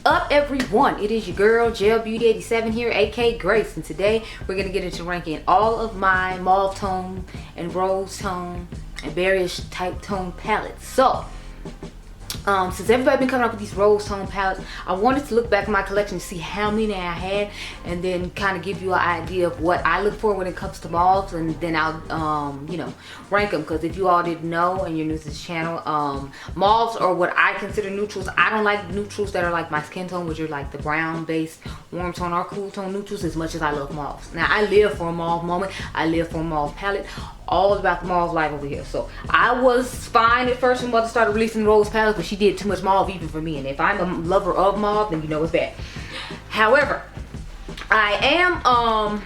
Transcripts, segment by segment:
up, everyone? It is your girl Gel Beauty 87 here, aka Grace, and today we're gonna get into ranking all of my mauve tone and rose tone and various type tone palettes. So since everybody been coming up with these rose tone palettes, I wanted to look back at my collection to see how many I had, and then kind of give you an idea of what I look for when it comes to mauves, and then I'll you know, rank them. Because if you all didn't know and you're new to this channel, mauves are what I consider neutrals. I don't like neutrals that are like my skin tone, which are like the brown based warm tone or cool tone neutrals, as much as I love mauves. Now I live for a mauve moment, I live for a mauve palette, all about the mauve life over here. So I was fine at first when Mother started releasing rose palettes, but she did too much mauve even for me, and if I'm a lover of mauve, then you know it's bad. However, I am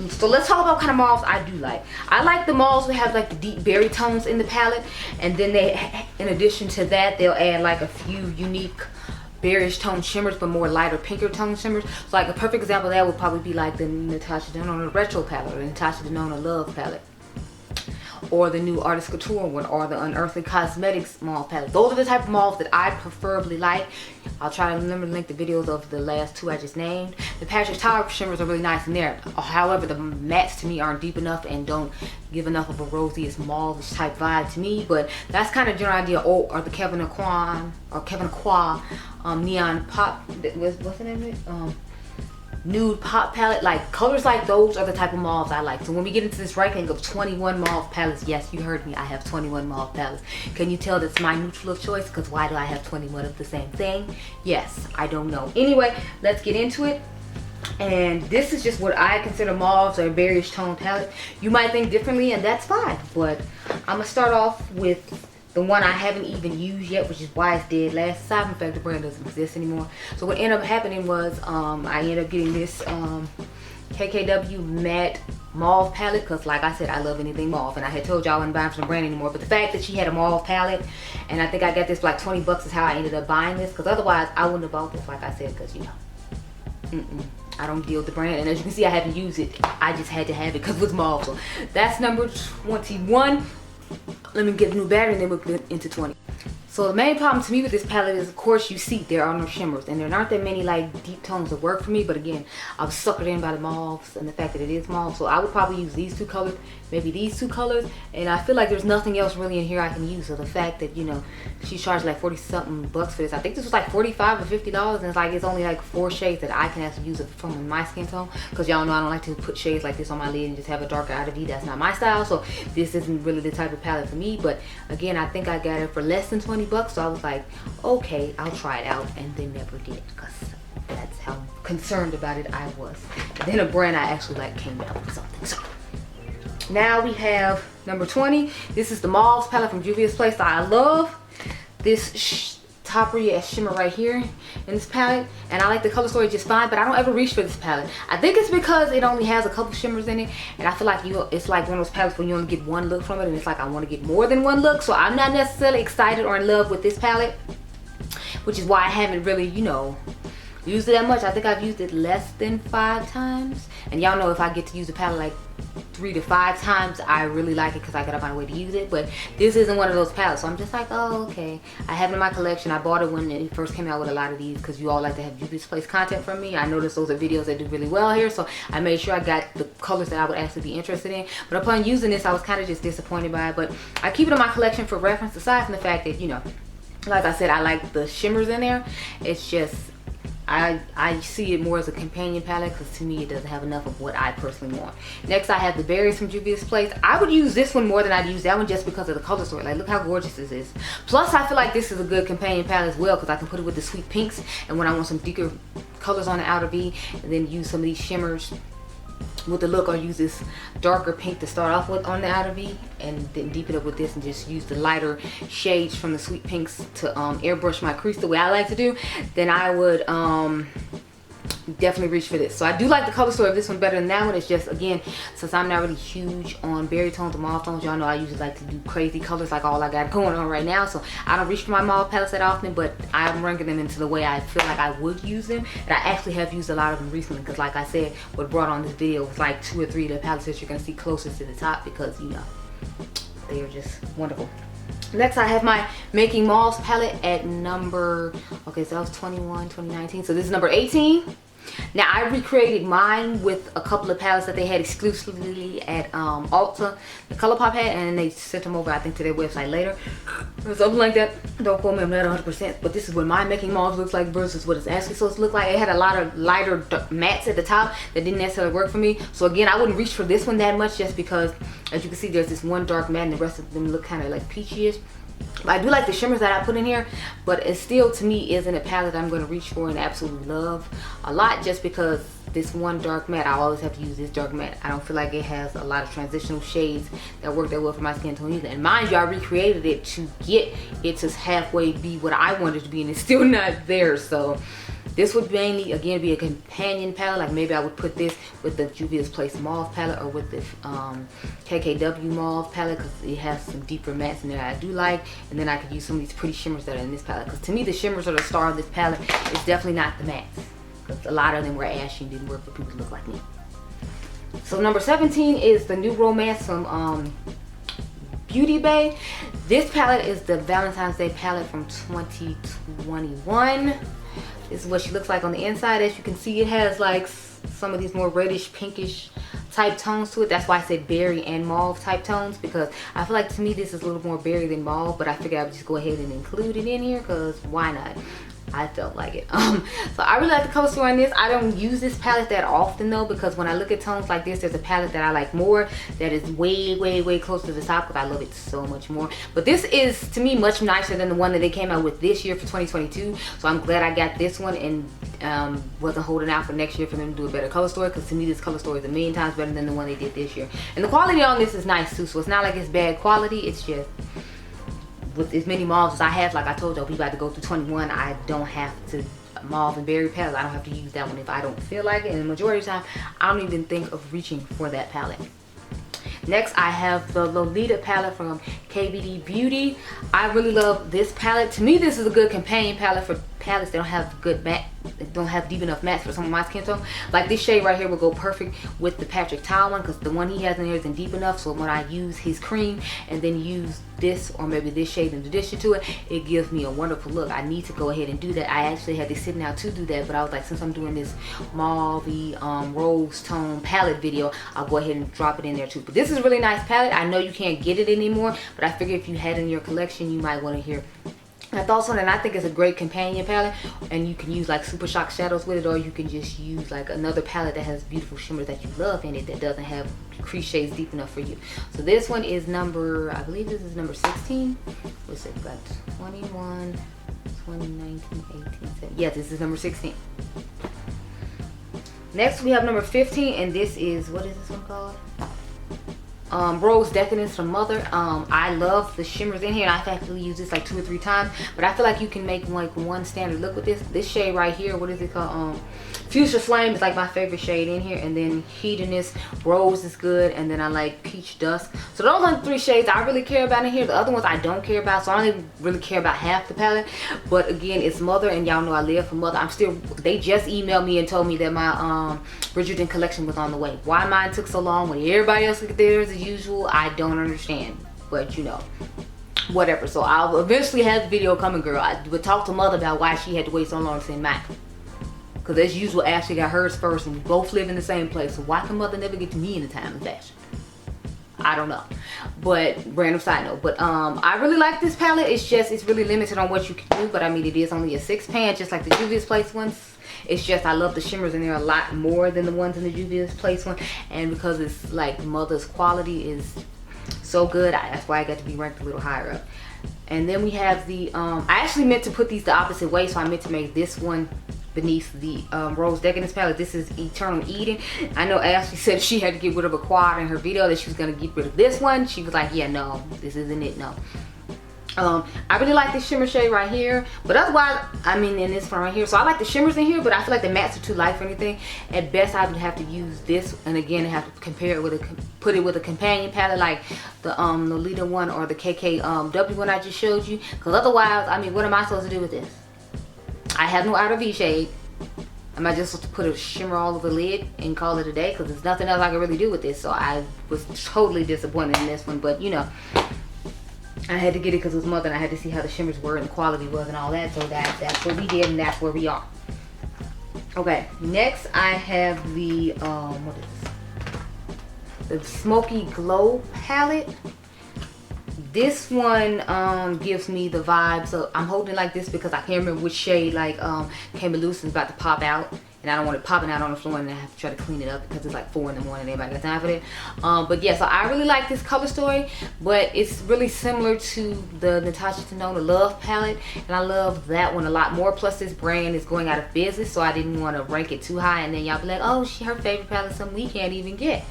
so let's talk about what kind of mauves I do like. I like the mauves that have like the deep berry tones in the palette, and then they, in addition to that, they'll add like a few unique berryish tone shimmers, but more lighter pinker tone shimmers. So like a perfect example of that would probably be like the Natasha Denona Retro palette, or the Natasha Denona Love palette, or the new Artist Couture one, or the Unearthly Cosmetics mauve palette. Those are the type of mauves that I preferably like. I'll try to remember to link the videos of the last two I just named. The Patrick Tower shimmers are really nice in there. However, the mattes to me aren't deep enough and don't give enough of a rosy mauve type vibe to me. But that's kind of general idea. Or the Kevin Aquan neon pop. What's the name of it? Nude pop palette. Like colors like those are the type of mauves I like. So when we get into this ranking of 21 mauve palettes, yes, you heard me, I have 21 mauve palettes. Can you tell that's my neutral of choice? Because why do I have 21 of the same thing? Yes, I don't know. Anyway, let's get into it. And this is just what I consider mauves or various tone palette. You might think differently, and that's fine, but I'm gonna start off with the one I haven't even used yet, which is why it's dead last. Aside from the fact the brand doesn't exist anymore. So what ended up happening was I ended up getting this KKW matte mauve palette, because like I said, I love anything mauve, and I had told y'all I wasn't buying from the brand anymore. But the fact that she had a mauve palette, and I think I got this for like 20 bucks is how I ended up buying this, because otherwise I wouldn't have bought this, like I said, because you know, I don't deal with the brand, and as you can see, I haven't used it. I just had to have it because it was mauve. So that's number 21. Let me get a new battery and then we'll get into 20. So the main problem to me with this palette is, of course, you see there are no shimmers, and there aren't that many like deep tones that work for me. But again, I was suckered in by the mauves and the fact that it is mauve. So I would probably use these two colors, maybe these two colors, and I feel like there's nothing else really in here I can use. So the fact that, you know, she charged like 40 something bucks for this, I think this was like $45 or $50, and it's like it's only like 4 shades that I can actually use it from my skin tone, because y'all know I don't like to put shades like this on my lid and just have a darker outer V. That's not my style. So this isn't really the type of palette for me. But again, I think I got it for less than 20 bucks, so I was like, okay, I'll try it out, and then never did, because that's how concerned about it I was. And then a brand I actually like came out with something. So now we have number 20. This is the Mauve's palette from Juvia's Place. I love this toppery shimmer right here in this palette, and I like the color story just fine, but I don't ever reach for this palette. I think it's because it only has a couple shimmers in it, and I feel like it's like one of those palettes where you only get one look from it, and it's like I want to get more than one look. So I'm not necessarily excited or in love with this palette, which is why I haven't really, you know, used it that much. I think I've used it less than 5 times, and y'all know if I get to use a palette like 3 to 5 times, I really like it because I gotta find a way to use it. But this isn't one of those palettes, so I'm just like, oh, okay. I have it in my collection. I bought it when it first came out with a lot of these, because you all like to have Juvia's Place content from me. I noticed those are videos that do really well here, so I made sure I got the colors that I would actually be interested in. But upon using this, I was kind of just disappointed by it. But I keep it in my collection for reference, aside from the fact that, you know, like I said, I like the shimmers in there. It's just I see it more as a companion palette, because to me it doesn't have enough of what I personally want. Next, I have the berries from Juvia's Place. I would use this one more than I'd use that one, just because of the color story. Like, look how gorgeous this is. Plus, I feel like this is a good companion palette as well, because I can put it with the sweet pinks, and when I want some deeper colors on the outer V, and then use some of these shimmers with the look, or use this darker pink to start off with on the outer V, and then deepen up with this, and just use the lighter shades from the sweet pinks to airbrush my crease the way I like to do, then I would definitely reach for this. So I do like the color story of this one better than that one. It's just, again, since I'm not really huge on berry tones or mauve tones, y'all know I usually like to do crazy colors like all I got going on right now, so I don't reach for my mauve palettes that often, but I'm ranking them into the way I feel like I would use them. And I actually have used a lot of them recently, because like I said, what brought on this video was like 2 or 3 of the palettes that you're going to see closest to the top, because, you know, they are just wonderful. Next, I have my Making Mauves palette at number, okay, so that was 2019. So this is number 18. Now, I recreated mine with a couple of palettes that they had exclusively at Ulta, the ColourPop had, and they sent them over, I think, to their website later or something like that. Don't quote me, I'm not 100%, but this is what my Making Mauves looks like versus what it's actually supposed to look like. It had a lot of lighter mattes at the top that didn't necessarily work for me. So again, I wouldn't reach for this one that much just because, as you can see, there's this one dark matte and the rest of them look kind of like peachy-ish. I do like the shimmers that I put in here, but it still, to me, isn't a palette I'm going to reach for and absolutely love a lot, just because this one dark matte, I always have to use this dark matte. I don't feel like it has a lot of transitional shades that work that well for my skin tone either. And mind you, I recreated it to get it to halfway be what I wanted it to be, and it's still not there. So this would mainly, again, be a companion palette. Like maybe I would put this with the Juvia's Place Mauve palette or with the KKW Mauve palette, because it has some deeper mattes in there I do like. And then I could use some of these pretty shimmers that are in this palette, because to me the shimmers are the star of this palette. It's definitely not the mattes, because a lot of them were ashy and didn't work for people who look like me. So number 17 is the New Romance from Beauty Bay. This palette is the Valentine's Day palette from 2021. This is what she looks like on the inside. As you can see, it has like some of these more reddish, pinkish type tones to it. That's why I said berry and mauve type tones, because I feel like to me this is a little more berry than mauve, but I figured I would just go ahead and include it in here because why not? I felt like it. So I really like the color story on this. I don't use this palette that often though, because when I look at tones like this, there's a palette that I like more that is way close to the top, because I love it so much more. But this is, to me, much nicer than the one that they came out with this year for 2022. So I'm glad I got this one and wasn't holding out for next year for them to do a better color story, because to me this color story is a million times better than the one they did this year. And the quality on this is nice too, so it's not like it's bad quality. It's just, with as many mauves as I have, like I told y'all, we about to go through 21. I don't have to mauve and berry palette. I don't have to use that one if I don't feel like it. And the majority of the time, I don't even think of reaching for that palette. Next, I have the Lolita palette from OPV Beauty. I really love this palette. To me, this is a good companion palette for palettes that don't have good matte, don't have deep enough mattes for some of my skin tone. Like this shade right here will go perfect with the Patrick Tile one, because the one he has in here isn't deep enough. So when I use his cream and then use this or maybe this shade in addition to it, it gives me a wonderful look. I need to go ahead and do that. I actually had this sitting out to do that, but I was like, since I'm doing this mauve rose tone palette video, I'll go ahead and drop it in there too. But this is a really nice palette. I know you can't get it anymore, but I figure if you had it in your collection, you might want to hear my thoughts on it. And I think it's a great companion palette, and you can use like Super Shock shadows with it, or you can just use like another palette that has beautiful shimmers that you love in it that doesn't have crease shades deep enough for you. So this one is number, I believe this is number 16. What's it got? 21, 2019, 18, 17. Yeah, this is number 16. Next we have number 15, and this is, what is this one called? Rose Decadence from Mother. I love the shimmers in here, and I've actually used this like 2 or 3 times, but I feel like you can make like one standard look with this shade right here. What is it called? Fuchsia Flame is like my favorite shade in here, and then Hedonist Rose is good, and then I like Peach Dusk. So those are the 3 shades I really care about in here. The other ones I don't care about, so I only really care about half the palette. But again, it's Mother, and y'all know I live for Mother. I'm still, they just emailed me and told me that my Bridgerton collection was on the way. Why mine took so long when everybody else could get theirs as usual, I don't understand. But you know, whatever. So I'll eventually have the video coming, girl. I would talk to Mother about why she had to wait so long to send mine. Because as usual, Ashley got hers first, and we both live in the same place. So why can Mother never get to me in a timely fashion? I don't know. But random side note. But I really like this palette. It's just, it's really limited on what you can do. But I mean, it is only a 6-pan, just like the Juvia's Place ones. It's just, I love the shimmers in there a lot more than the ones in the Juvia's Place one. And because it's like Mother's quality is so good, that's why I got to be ranked a little higher up. And then we have the, I actually meant to put these the opposite way. So I meant to make this one beneath the Rose Decadence palette. This is Eternal Eden. I know Ashley said she had to get rid of a quad in her video, that she was going to get rid of this one. She was like, yeah, no, this isn't it, no. I really like this shimmer shade right here, but otherwise, I mean, in this one right here, so I like the shimmers in here, but I feel like the mattes are too light for anything. At best, I would have to use this, and again, I have to compare it with a, put it with a companion palette like the Lolita one or the KKW one I just showed you, because otherwise, I mean, what am I supposed to do with this? I have no outer V shade. Am I just supposed to put a shimmer all over the lid and call it a day? Because there's nothing else I can really do with this, so I was totally disappointed in this one, but you know, I had to get it because it was mother, and I had to see how the shimmers were and the quality was and all that. So that's what we did, and that's where we are. Okay, next I have the what is this? The Smoky Glow palette. This one gives me the vibe. So I'm holding it like this because I can't remember which shade like came loose and is about to pop out. And I don't want it popping out on the floor and I have to try to clean it up because it's like 4 in the morning and everybody got time for it. But yeah, so I really like this color story, but it's really similar to the Natasha Denona Love palette, and I love that one a lot more. Plus this brand is going out of business, so I didn't want to rank it too high and then y'all be like, oh, her favorite palette is something we can't even get.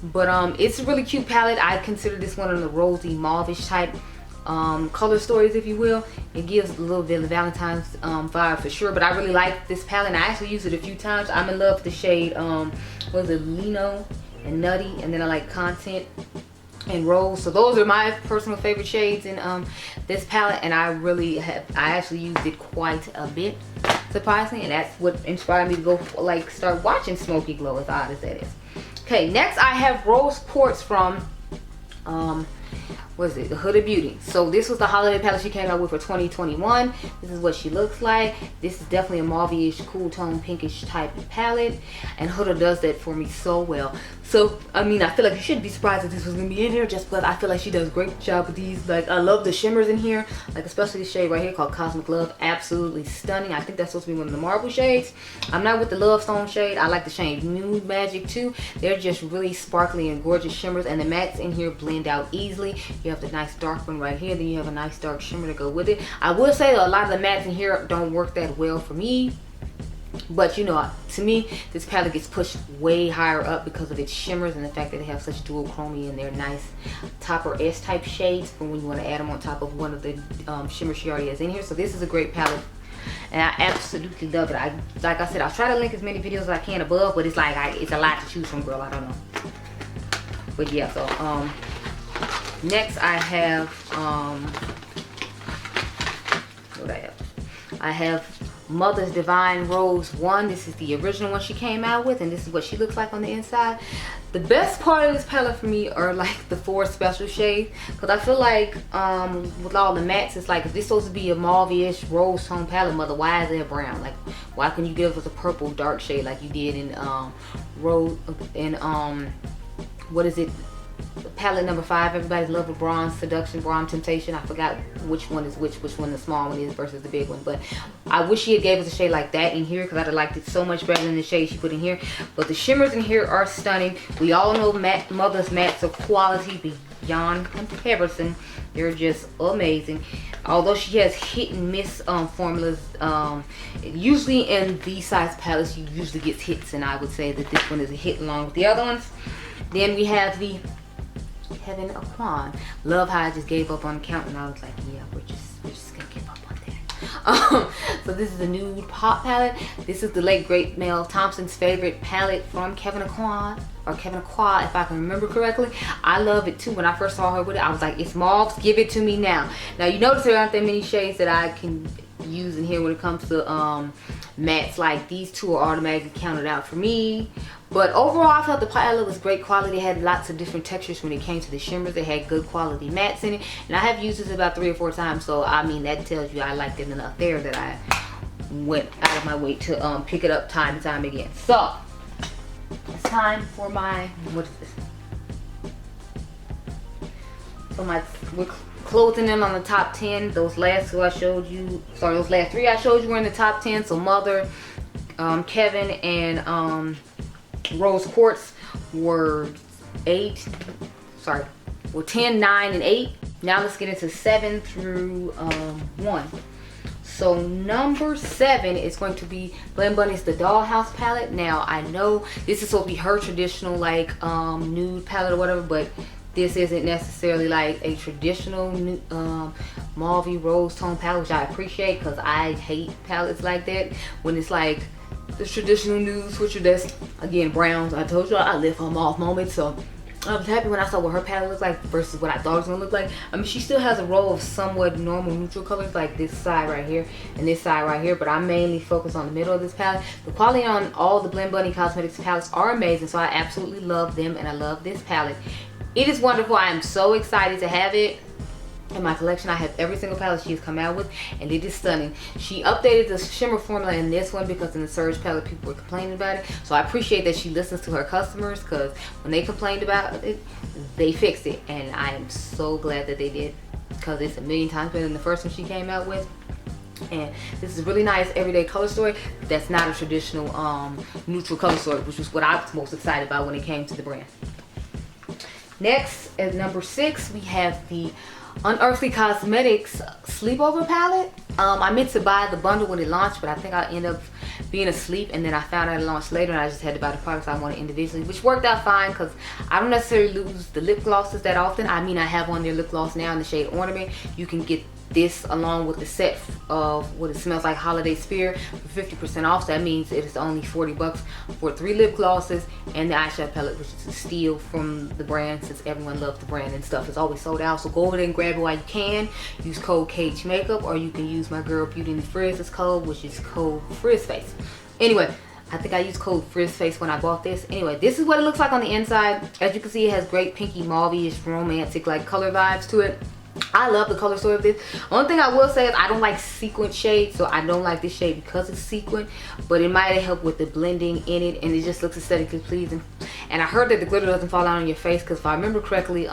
But it's a really cute palette. I consider this one of the rosy mauve-ish type color stories, if you will. It gives a little bit of Valentine's vibe for sure, but I really like this palette and I actually used it a few times. I'm in love with the shade what is it, Lino and Nutty, and then I like Content and Rose. So those are my personal favorite shades in this palette, and I actually used it quite a bit, surprisingly, and that's what inspired me to go like start watching Smoky Glow, as odd as that is. Okay, next I have Rose Quartz from what is it, the Huda Beauty. So this was the holiday palette she came out with for 2021. This is what she looks like. This is definitely a mauve-ish, cool tone, pinkish type palette, and Huda does that for me so well. So I mean, I feel like you shouldn't be surprised if this was gonna be in here, just because I feel like she does a great job with these. Like, I love the shimmers in here, like especially this shade right here called Cosmic Love. Absolutely stunning. I think that's supposed to be one of the marble shades. I'm not with the Love Stone shade. I like the shade Nude Magic too. They're just really sparkly and gorgeous shimmers, and the mattes in here blend out easily. You have the nice dark one right here, then you have a nice dark shimmer to go with it. I will say that a lot of the mattes in here don't work that well for me, but you know, to me this palette gets pushed way higher up because of its shimmers and the fact that they have such dual chromie and they're nice topper S type shades for when you want to add them on top of one of the shimmers she already has in here. So this is a great palette and I absolutely love it. Like I said, I'll try to link as many videos as I can above, but it's like it's a lot to choose from, girl. I don't know. But yeah, so next I have what I have Mother's Divine Rose 1. This is the original one she came out with, and this is what she looks like on the inside. The best part of this palette for me are like the 4 special shades, because I feel like with all the mattes, it's like, if this is supposed to be a mauve-ish rose tone palette, Mother, why is it brown? Like, why can you give us a purple dark shade like you did in rose in what is it, palette number 5, Everybody's Love of Bronze Seduction, Bronze Temptation. I forgot which one is which one the small one is versus the big one, but I wish she had gave us a shade like that in here, because I'd have liked it so much better than the shade she put in here. But the shimmers in here are stunning. We all know Mother's mattes are quality beyond comparison. They're just amazing. Although she has hit and miss formulas, usually in these size palettes you usually get hits, and I would say that this one is a hit along with the other ones. Then we have the Heaven of Quan. Love how I just gave up on counting. I was like, yeah, we're just gonna give up on that. So this is the Nude Pop palette. This is the late great Mel Thompson's favorite palette from Kevin Aquan, or Kevin Aqua, if I can remember correctly. I love it too. When I first saw her with it, I was like, it's mauve, give it to me now. Now you notice there aren't that many shades that I can use in here when it comes to mattes. Like, these two are automatically counted out for me. But overall, I felt the palette was great quality. It had lots of different textures when it came to the shimmers. They had good quality mattes in it. And I have used this about 3 or 4 times. So, I mean, that tells you I liked it enough there that I went out of my way to pick it up time and time again. So, it's time for my, what is this? So, we're closing in on the top 10. Those last 2 I showed you, sorry, those last 3 I showed you were in the top 10. So, Mother, Kevin, and Rose Quartz were 10, 9, and 8. Now let's get into 7 through 1. So number 7 is going to be Blend Bunny's The Dollhouse palette. Now I know this is supposed to be her traditional like nude palette or whatever, but this isn't necessarily like a traditional mauve rose tone palette, which I appreciate, because I hate palettes like that when it's like the traditional nudes, which are just, again, browns. I told you I live for mauve moments, so I was happy when I saw what her palette looked like versus what I thought it was gonna look like. I mean, she still has a row of somewhat normal neutral colors, like this side right here and this side right here, but I mainly focus on the middle of this palette. The quality on all the Blend Bunny Cosmetics palettes are amazing, so I absolutely love them, and I love this palette. It is wonderful. I am so excited to have it. in my collection. I have every single palette she has come out with, and it is stunning. She updated the shimmer formula in this one because in the Surge palette people were complaining about it. So I appreciate that she listens to her customers, because when they complained about it, they fixed it, and I am so glad that they did, because it's a million times better than the first one she came out with. And this is a really nice everyday color story that's not a traditional neutral color story, which was what I was most excited about when it came to the brand. Next, at number 6, we have the Unearthly Cosmetics Sleepover Palette. I meant to buy the bundle when it launched, but I think I ended up being asleep, and then I found out it launched later, and I just had to buy the products I wanted individually, which worked out fine because I don't necessarily lose the lip glosses that often. I mean, I have on their lip gloss now in the shade Ornament. You can get this along with the set of what it smells like Holiday Spirit for 50% off. So that means it is only 40 bucks for 3 lip glosses and the eyeshadow palette, which is a steal from the brand, since everyone loves the brand and stuff is always sold out. So go over there and grab it while you can. Use code Cage Makeup, or you can use my girl Beauty and the Frizz's code, which is code Frizzface. Anyway, I think I used code Frizzface when I bought this. Anyway, this is what it looks like on the inside. As you can see, it has great pinky mauve-ish romantic like color vibes to it. I love the color story of this. One thing I will say is I don't like sequin shades, so I don't like this shade because it's sequin, but it might have helped with the blending in it, and it just looks aesthetically pleasing. And I heard that the glitter doesn't fall out on your face, because if I remember correctly,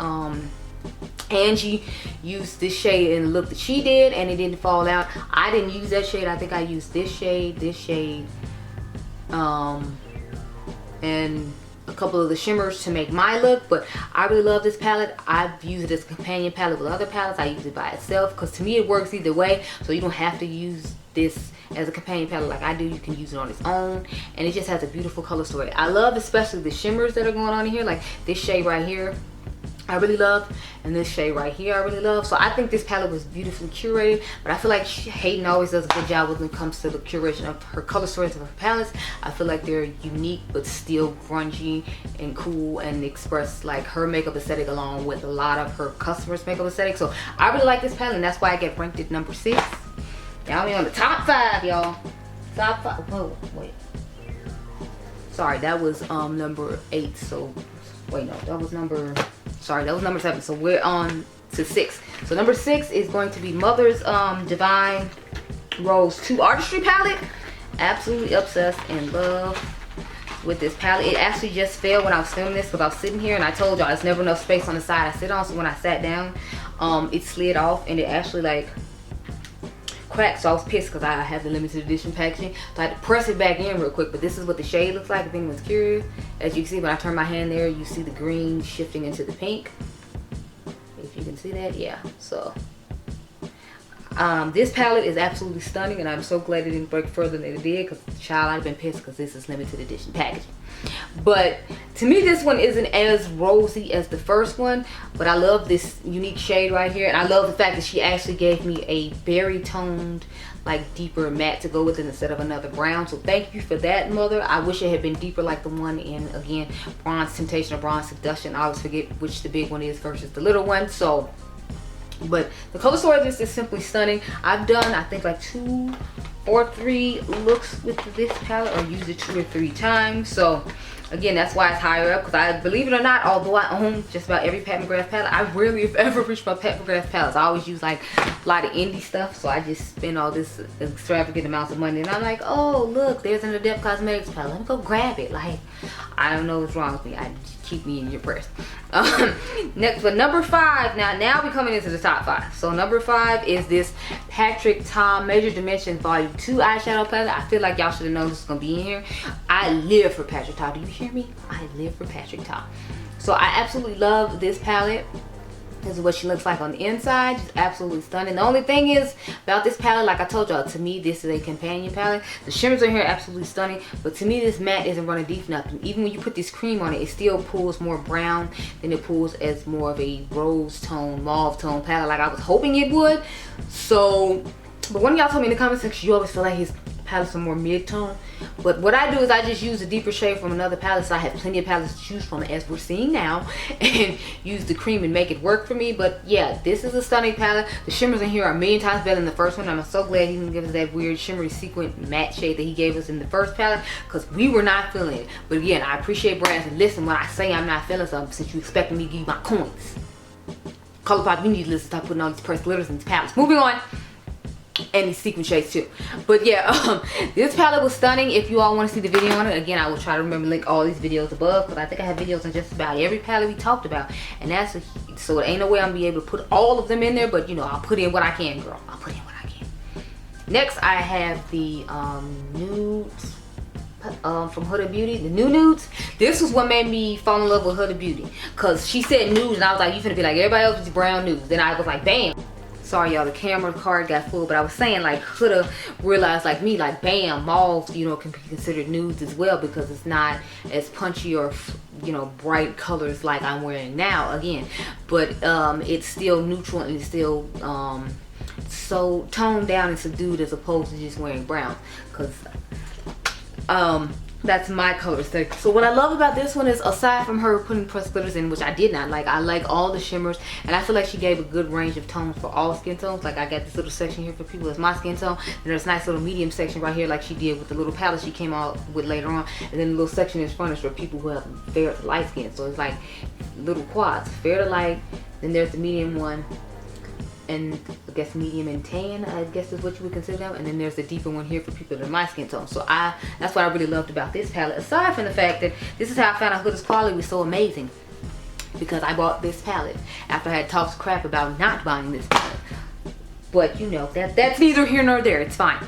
Angie used this shade in the look that she did, and it didn't fall out. I didn't use that shade. I think I used this shade, and a couple of the shimmers to make my look. But I really love this palette. I've used it as a companion palette with other palettes. I use it by itself because to me it works either way, so you don't have to use this as a companion palette like I do. You can use it on its own, and it just has a beautiful color story. I love especially the shimmers that are going on in here, like this shade right here I really love, and this shade right here I really love. So I think this palette was beautifully curated, but I feel like Hayden always does a good job when it comes to the curation of her color stories of her palettes. I feel like they're unique but still grungy and cool, and express like her makeup aesthetic along with a lot of her customers' makeup aesthetic. So I really like this palette, and that's why I get ranked at number 6. Now we're on the top 5, y'all. Top 5. Whoa, wait. Sorry, that was number 8. So wait, no, that was number. Sorry, that was number 7. So we're on to 6. So number 6 is going to be Mother's Divine Rose 2 Artistry Palette. Absolutely obsessed and love with this palette. It actually just fell when I was filming this because I was sitting here, and I told y'all there's never enough space on the side I sit on. So when I sat down, it slid off, and it actually like cracked. So I was pissed because I have the limited edition packaging. So I had to press it back in real quick. But this is what the shade looks like if anyone's curious. As you can see, when I turn my hand there, you see the green shifting into the pink. If you can see that, yeah. So this palette is absolutely stunning, and I'm so glad it didn't break further than it did, because child, I'd have been pissed because this is limited edition packaging. But to me, this one isn't as rosy as the first one, but I love this unique shade right here, and I love the fact that she actually gave me a berry toned, like deeper matte to go with it instead of another brown. So thank you for that, Mother. I wish it had been deeper like the one in, again, Bronze Temptation or Bronze Seduction. I always forget which the big one is versus the little one. So but the color story of this is simply stunning. I've done, I think, like 2 or 3 looks with this palette, or used it 2 or 3 times. So again, that's why it's higher up, because I, believe it or not, although I own just about every Pat McGrath palette, I rarely have ever reached my Pat McGrath palettes. I always use like a lot of indie stuff, so I just spend all this extravagant amounts of money, and I'm like, oh look, there's an Adept Cosmetics palette, let me go grab it. Like, I don't know what's wrong with me. I just keep me in your prayers. Next, for number 5, now we're coming into the top 5. So number 5 is this Patrick Ta Major Dimensions Volume 2 eyeshadow palette. I feel like y'all should have known this was gonna be in here. I live for Patrick Ta. Do you hear me? I live for Patrick Ta. So I absolutely love this palette. This is what she looks like on the inside. Just absolutely stunning. The only thing is about this palette, like I told y'all, to me this is a companion palette. The shimmers in here are absolutely stunning, but to me this matte isn't running deep enough. And even when you put this cream on it, it still pulls more brown than it pulls as more of a rose tone, mauve tone palette like I was hoping it would. So, but one of y'all told me in the comment section you always feel like his palettes are more mid-tone, but what I do is I just use a deeper shade from another palette, so I have plenty of palettes to choose from, as we're seeing now, and use the cream and make it work for me. But yeah, this is a stunning palette. The shimmers in here are a million times better than the first one. I'm so glad he didn't give us that weird shimmery sequin matte shade that he gave us in the first palette, because we were not feeling it. But again, I appreciate brands and listen when I say I'm not feeling something, since you expecting me to give you my coins. ColourPop, you need to stop putting all these pressed glitters in these palettes. Moving on. And these sequin shades too. But yeah, this palette was stunning. If you all want to see the video on it, again, I will try to remember to link all these videos above, because I think I have videos on just about every palette we talked about. And that's so it ain't no way I'm gonna be able to put all of them in there, but you know, I'll put in what I can, girl. I'll put in what I can. Next, I have the nudes from Huda Beauty, the new nudes. This was what made me fall in love with Huda Beauty, because she said nudes and I was like, you finna be like everybody else with brown nudes. Then I was like, bam. Sorry y'all, the camera card got full, but I was saying like Huda realized like me, like bam, mauve, you know, can be considered nudes as well, because it's not as punchy or, you know, bright colors like I'm wearing now again, but it's still neutral and it's still so toned down and subdued as opposed to just wearing brown, because that's my color aesthetic. So what I love about this one is, aside from her putting pressed glitters in, which I did not like, I like all the shimmers, and I feel like she gave a good range of tones for all skin tones. Like I got this little section here for people that's my skin tone, and there's a nice little medium section right here like she did with the little palette she came out with later on, and then the little section in front is for people who have fair to light skin. So it's like little quads, fair to light, then there's the medium one, and I guess medium and tan, I guess is what you would consider them, and then there's the deeper one here for people that are my skin tone. So that's what I really loved about this palette, aside from the fact that this is how I found out Huda's quality was so amazing, because I bought this palette after I had talked crap about not buying this palette. But you know, that's neither here nor there, it's fine.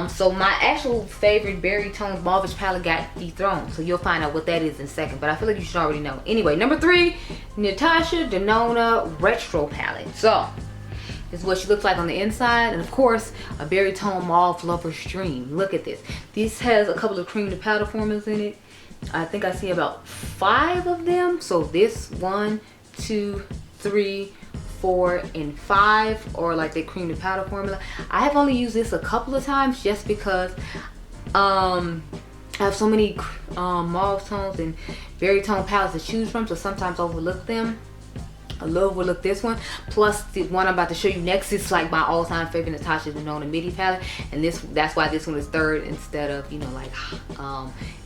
So my actual favorite berry toned mauvish palette got dethroned, so you'll find out what that is in a second, but I feel like you should already know. Anyway, number 3, Natasha Denona Retro palette. So this is what she looks like on the inside, and of course a berry tone mauve lover's dream. Look at this. This has a couple of cream to powder formulas in it. I think I see about 5 of them. So this 1, 2, 3, 4, and 5, or like the cream to powder formula. I have only used this a couple of times just because I have so many mauve tones and berry tone palettes to choose from, so sometimes I overlook them. I love overlook this one. Plus the one I'm about to show you next is like my all-time favorite Natasha Denona Midi palette, and that's why this one is 3rd instead of, you know, like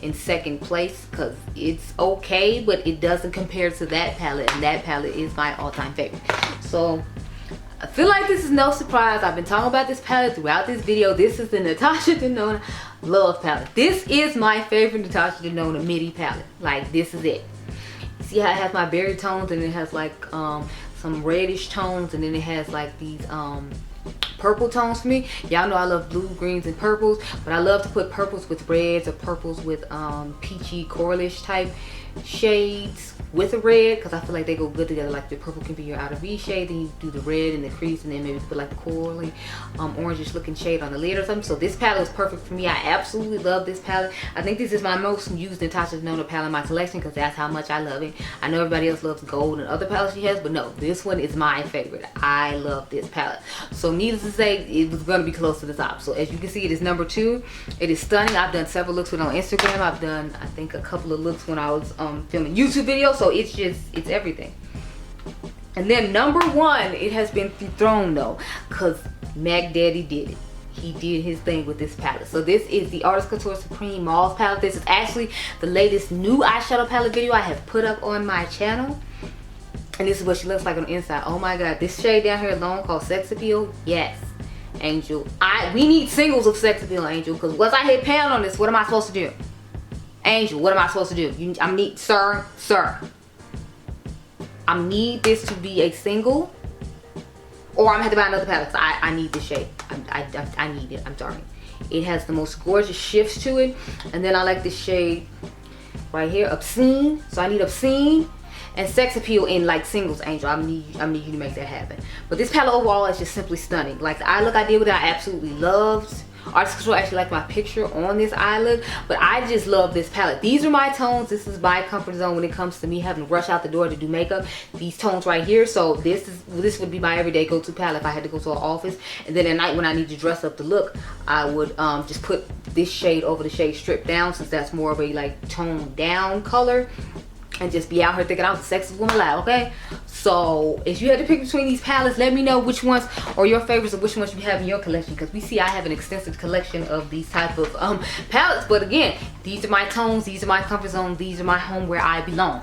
in 2nd place, because it's okay, but it doesn't compare to that palette, and that palette is my all-time favorite. So I feel like this is no surprise. I've been talking about this palette throughout this video. This is the Natasha Denona Love palette. This is my favorite Natasha Denona Midi palette. Like, this is it. See how it has my berry tones, and it has like some reddish tones, and then it has like these purple tones for me. Y'all know I love blue, greens, and purples, but I love to put purples with reds or purples with peachy coralish type shades with a red, because I feel like they go good together. Like the purple can be your outer V shade, then you do the red in the crease, and then maybe put like the corally orangish looking shade on the lid or something. So this palette is perfect for me. I absolutely love this palette. I think this is my most used Natasha Denona palette in my collection, because that's how much I love it. I know everybody else loves gold and other palettes she has, but no, this one is my favorite. I love this palette. So needless to say, it was going to be close to the top. So as you can see, it is number 2. It is stunning. I've done several looks with it on Instagram. I've done, I think, a couple of looks when I was filming YouTube videos. So it's everything. And then number 1, it has been dethroned though, because Mac Daddy did it. He did his thing with this palette. So this is the Artist Couture Supreme Mauve palette. This is actually the latest new eyeshadow palette video I have put up on my channel. And this is what she looks like on the inside. Oh my god, this shade down here alone called Sex Appeal. Yes, Angel. We need singles of Sex Appeal, Angel, because once I hit pan on this, what am I supposed to do? Angel, what am I supposed to do? I need, sir, I need this to be a single, or I'm gonna have to buy another palette. I need this shade. I need it. I'm sorry. It has the most gorgeous shifts to it, and then I like this shade right here, Obscene. So I need Obscene and Sex Appeal in like singles, Angel. I need you to make that happen. But this palette overall is just simply stunning. Like the eye look I did with it, I absolutely loved. Artist Couture actually liked my picture on this eye look, but I just love this palette. These are my tones. This is my comfort zone when it comes to me having to rush out the door to do makeup. These tones right here. So this would be my everyday go-to palette if I had to go to an office. And then at night when I need to dress up the look, I would just put this shade over the shade Stripped Down, since that's more of a like toned down color, and just be out here thinking I was the sexiest woman alive, okay? So if you had to pick between these palettes, let me know which ones are your favorites, or which ones you have in your collection, because we see I have an extensive collection of these type of palettes. But again, these are my tones, these are my comfort zone, these are my home where I belong.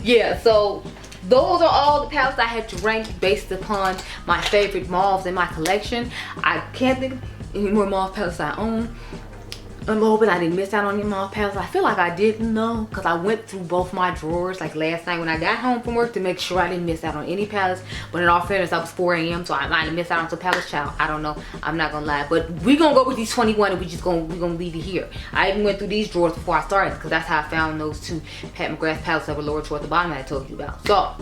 Yeah, so those are all the palettes I had to rank based upon my favorite mauves in my collection. I can't think of any more mauve palettes I own. I'm hoping I didn't miss out on any mauve palettes. I feel like I didn't know, because I went through both my drawers like last night when I got home from work to make sure I didn't miss out on any palettes. But in all fairness, I was 4 a.m. so I might have missed out on some palettes, child. I don't know. I'm not gonna lie. But we're gonna go with these 21 and we're gonna leave it here. I even went through these drawers before I started, because that's how I found those 2 Pat McGrath palettes that were lower toward the bottom that I told you about. So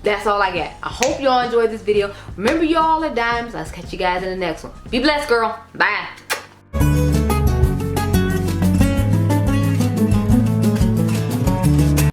that's all I got. I hope y'all enjoyed this video. Remember, y'all are diamonds. I'll catch you guys in the next one. Be blessed, girl. Bye.